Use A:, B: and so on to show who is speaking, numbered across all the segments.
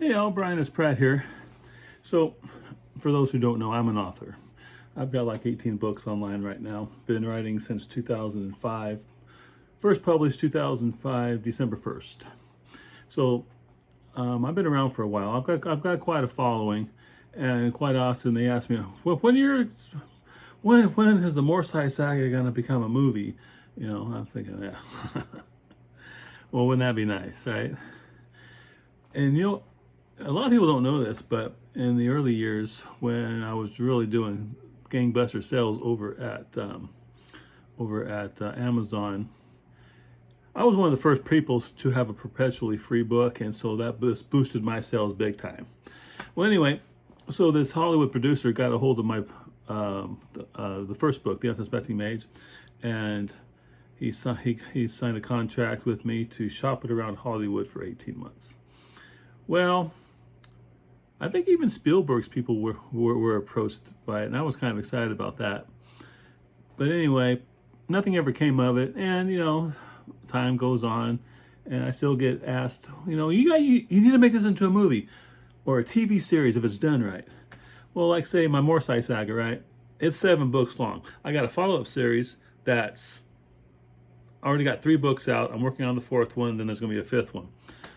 A: Hey, all, Brian, it's Pratt here. So, for those who don't know, I'm an author. I've got like 18 books online right now. Been writing since 2005. First published 2005, December 1st. So, I've been around for a while. I've got quite a following, and quite often they ask me, "Well, when is the Morcyth Saga going to become a movie?" You know, I'm thinking, yeah. Well, wouldn't that be nice, right? And you know, a lot of people don't know this, but in the early years when I was really doing gangbuster sales over at Amazon, I was one of the first people to have a perpetually free book, and so that boosted my sales big time. Well, anyway, so this Hollywood producer got a hold of my the first book, The Unsuspecting Mage, and he signed a contract with me to shop it around Hollywood for 18 months. Well, I think even Spielberg's people were approached by it, and I was kind of excited about that. But anyway, nothing ever came of it, and you know, time goes on, and I still get asked, you know, you need to make this into a movie or a TV series if it's done right. Well, like say my Morcyth Saga, right? It's 7 books long. I got a follow-up series that's already got 3 books out. I'm working on the 4th one, then there's going to be a 5th one.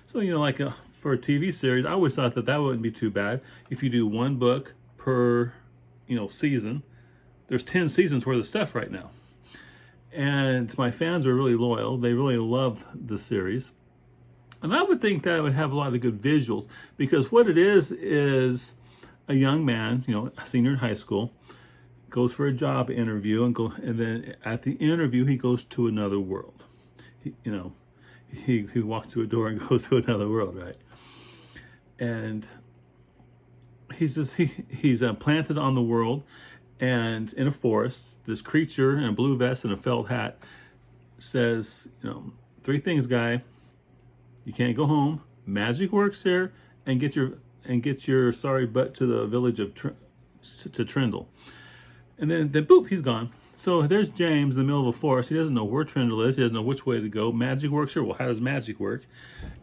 A: So, you know, for a TV series, I always thought that wouldn't be too bad. If you do 1 book per, season, there's 10 seasons worth of stuff right now. And my fans are really loyal. They really love the series. And I would think that would have a lot of good visuals, because what it is a young man, a senior in high school, goes for a job interview, and then at the interview he goes to another world. He walks to a door and goes to another world, right? And he's planted on the world, and in a forest, this creature in a blue vest and a felt hat says, 3 things, guy. You can't go home. Magic works here, and get your sorry butt to the village of to Trindle. And then boop, he's gone. So there's James in the middle of a forest. He doesn't know where Trindle is. He doesn't know which way to go. Magic works here. Well, how does magic work?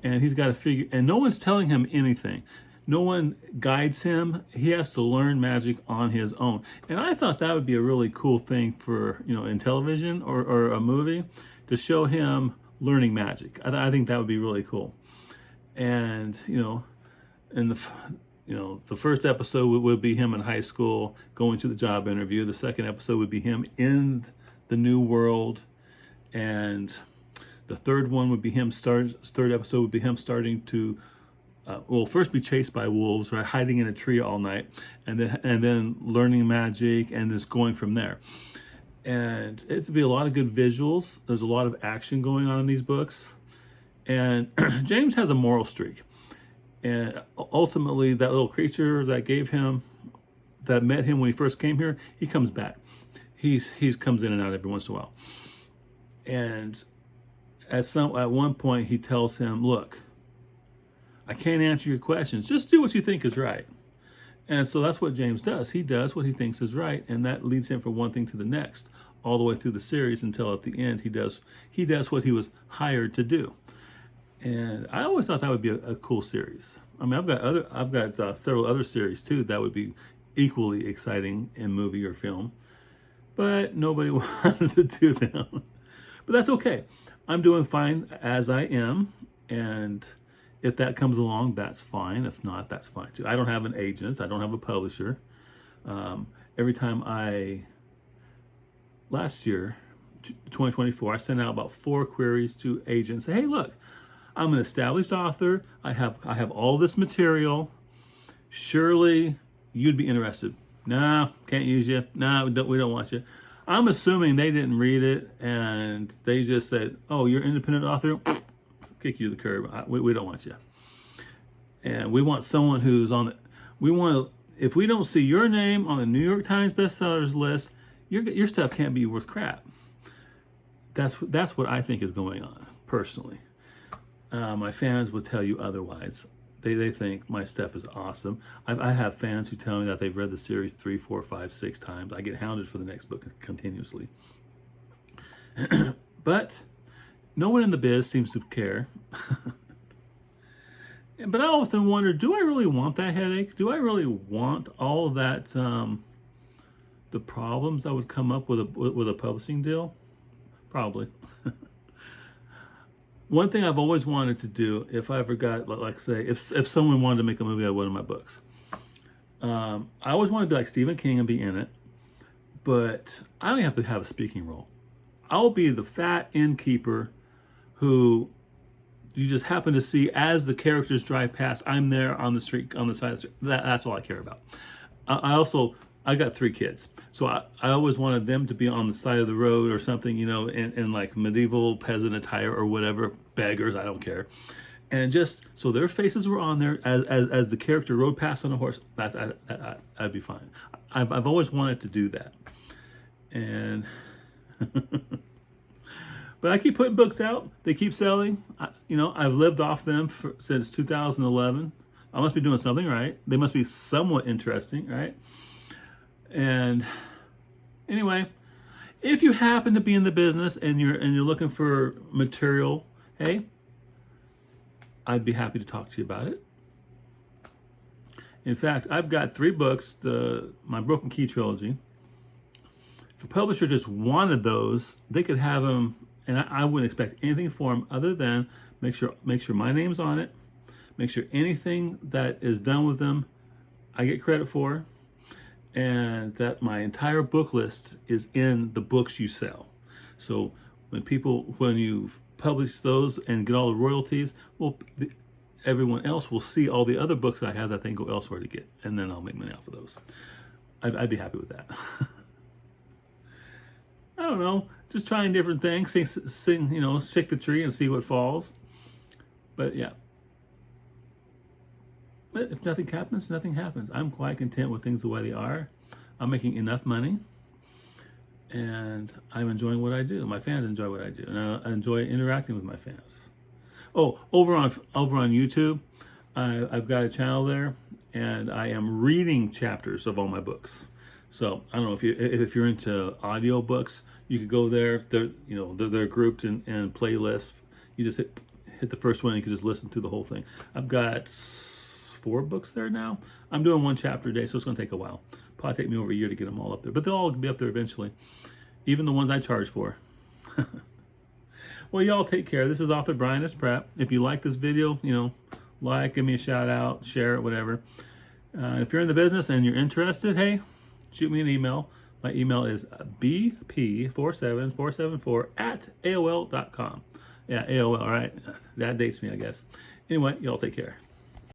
A: And he's got to figure, and no one's telling him anything. No one guides him. He has to learn magic on his own. And I thought that would be a really cool thing for, in television or a movie, to show him learning magic. I think that would be really cool. And, in the first episode would be him in high school going to the job interview. The second episode would be him in the new world, and the third one would be third episode would be him starting to, first be chased by wolves, right, hiding in a tree all night, and then learning magic, and just going from there. And it's to be a lot of good visuals. There's a lot of action going on in these books, and James has a moral streak. And ultimately, that little creature that met him when he first came here, he comes back. He's comes in and out every once in a while. And at one point, he tells him, "Look, I can't answer your questions. Just do what you think is right." And so that's what James does. He does what he thinks is right, and that leads him from one thing to the next, all the way through the series, until at the end he does what he was hired to do. And I always thought that would be a cool series. I mean, I've got several other series too that would be equally exciting in movie or film, but nobody wants to do them. But that's okay. I'm doing fine as I am, and if that comes along, that's fine. If not, that's fine too. I don't have an agent. I don't have a publisher. Every time last year, 2024, I sent out about 4 queries to agents. Say, hey, look, I'm an established author. I have all this material. Surely you'd be interested. Nah, can't use you. Nah, we don't want you. I'm assuming they didn't read it, and they just said, "Oh, you're an independent author. Kick you to the curb. We don't want you." And we want someone who's on the. If we don't see your name on the New York Times bestsellers list, your stuff can't be worth crap. That's what I think is going on personally. My fans would tell you otherwise. They think my stuff is awesome. I have fans who tell me that they've read the series 3, 4, 5, 6 times. I get hounded for the next book continuously. But no one in the biz seems to care. But I often wonder, do I really want that headache? Do I really want all that, the problems that would come up with a publishing deal? Probably. One thing I've always wanted to do, if I ever got, like say, if someone wanted to make a movie out of one of my books, I always wanted to be like Stephen King and be in it, but I don't have to have a speaking role. I'll be the fat innkeeper who you just happen to see as the characters drive past. I'm there on the street, on the side of the street. That's all I care about. I got 3 kids, so I always wanted them to be on the side of the road or something, you know, in like medieval peasant attire or whatever, beggars, I don't care. And just so their faces were on there as the character rode past on a horse, I'd be fine. I've always wanted to do that. And but I keep putting books out. They keep selling. You know, I've lived off them since 2011. I must be doing something right. They must be somewhat interesting, right? And anyway, if you happen to be in the business and you're looking for material, hey, I'd be happy to talk to you about it. In fact, I've got 3 books, my Broken Key trilogy. If a publisher just wanted those, they could have them, and I wouldn't expect anything for them other than make sure my name's on it, make sure anything that is done with them, I get credit for, and that my entire book list is in the books you sell. So when you publish those and get all the royalties, well, everyone else will see all the other books I have that they can go elsewhere to get, and then I'll make money off of those. I'd be happy with that. I don't know, just trying different things, sing, you know, shake the tree and see what falls. But yeah. But if nothing happens, nothing happens. I'm quite content with things the way they are. I'm making enough money, and I'm enjoying what I do. My fans enjoy what I do, and I enjoy interacting with my fans. Oh, over on YouTube, I've got a channel there, and I am reading chapters of all my books. So I don't know if you're into audio books, you could go there. They're grouped in playlists. You just hit the first one, and you can just listen to the whole thing. I've got 4 books there now. I'm doing 1 chapter a day, so it's going to take a while. Probably take me over a year to get them all up there, but they'll all be up there eventually, even the ones I charge for. Well, y'all take care. This is author Brian S. Pratt. If you like this video, you know, like, give me a shout out, share it, whatever. If you're in the business and you're interested, hey, shoot me an email. My email is bp47474@aol.com. Yeah, AOL, all right? That dates me, I guess. Anyway, y'all take care.